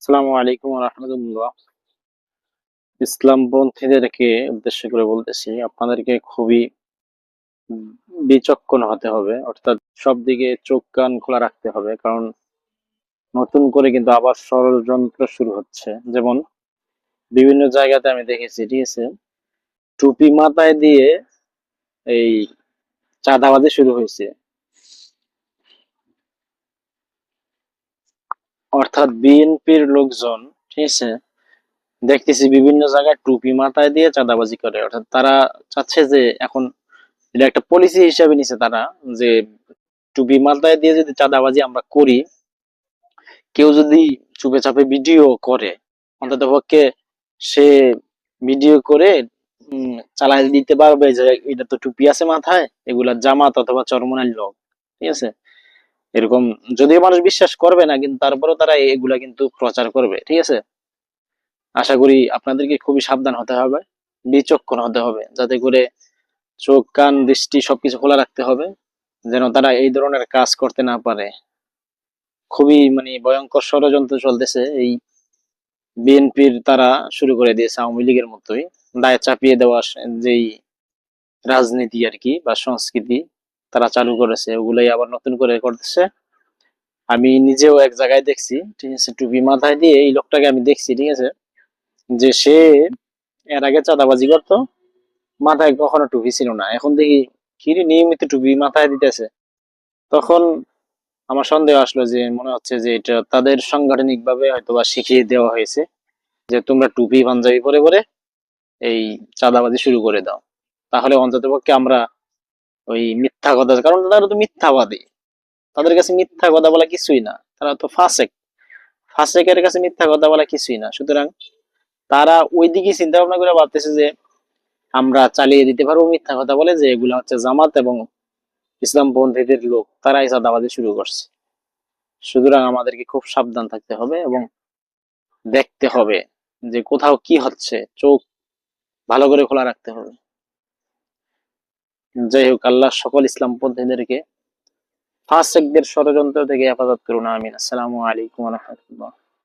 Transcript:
আসসালামু আলাইকুম ওয়া রাহমাতুল্লাহ। ইসলামপন্থীদেরকে উদ্দেশ্য করে বলতেছি, আপনাদেরকে খুবই উম বিচক্ষণ হতে হবে। অর্থাৎ সবদিকে চোখ কান খোলা রাখতে হবে। কারণ নতুন করে কিন্তু আবার ষড়যন্ত্র শুরু হচ্ছে। যেমন বিভিন্ন জায়গাতে আমি দেখেছি, ঠিক আছে? টুপি মাথায় দিয়ে এই চাঁদাবাজি শুরু হয়েছে। অর্থাৎ বিএনপির লোকজন, ঠিক আছে? দেখতেছি বিভিন্ন জায়গায় টুপি মাথায় দিয়ে চাঁদাবাজি করে। অর্থাৎ তারা চাচ্ছে যে এখন এটা একটা পলিসি হিসাবে নিছে তারা, যে টুপি মাথায় দিয়ে যদি চাঁদাবাজি আমরা করি, কেউ যদি চুপে চাপে ভিডিও করে, অন্তত পক্ষে সে ভিডিও করে চালাই দিতে পারবে যে এটা তো টুপি আছে মাথায়, এগুলা জামাত অথবা চরমনাইর লোক, ঠিক আছে? এরকম যদিও মানুষ বিশ্বাস করবে না, কিন্তু তারপরেও তারা এগুলা কিন্তু প্রচার করবে, ঠিক আছে? আশা করি আপনাদেরকে খুবই সাবধান হতে হবে, বিচক্ষণ হতে হবে, যাতে করে চোখ কান দৃষ্টি সবকিছু খোলা রাখতে হবে, যেন তারা এই ধরনের কাজ করতে না পারে। খুবই মানে ভয়ঙ্কর ষড়যন্ত্র চলতেছে এই বিএনপির, তারা শুরু করে দিয়েছে আওয়ামী লীগের মতোই দায় চাপিয়ে দেওয়া যেই রাজনীতি আর কি বা সংস্কৃতি তারা চালু করেছে, ওগুলাই আবার নতুন করে করতেছে। আমি নিজেও এক জায়গায় দেখছি, ঠিক আছে, টুপি মাথায় দিয়ে এই লোকটাকে আমি দেখছি, ঠিক আছে, যে সে এর আগে চাঁদাবাজি করতো, মাথায় কখনো টুপি ছিল না, এখন দেখি কি রে, নিয়মিত টুপি মাথায় দিতেছে। তখন আমার সন্দেহ আসলো যে মনে হচ্ছে যে এটা তাদের সাংগঠনিক ভাবে হয়তোবা শিখিয়ে দেওয়া হয়েছে, যে তোমরা টুপি পাঞ্জাবি পরে পরে এই চাঁদাবাজি শুরু করে দাও, তাহলে অন্তত পক্ষে আমরা ওই মিথ্যা কথা, কারণ তারা তো মিথ্যাবাদী, তাদের কাছে মিথ্যা কথা বলা কিছুই না, তারা তো ফাসেক, ফাসেকের কাছে মিথ্যা কথা বলা কিছুই না। সুতরাং তারা ওই দিকে চিন্তা ভাবনা করে ভাবতেছে যে আমরা চালিয়ে দিতে পারবো মিথ্যা কথা বলে, যে এগুলা হচ্ছে জামাত এবং ইসলামপন্থীদের লোক, তারাই চাঁদাবাজি শুরু করছে। সুতরাং আমাদেরকে খুব সাবধান থাকতে হবে এবং দেখতে হবে যে কোথাও কি হচ্ছে, চোখ ভালো করে খোলা রাখতে হবে। যাই হোক, আল্লাহ সকল ইসলামপন্থীদেরকে ফাসেকদের ষড়যন্ত্র থেকে হেফাজত করুন, আমিন। আসসালামু আলাইকুম ওয়া রাহমাতুল্লাহ।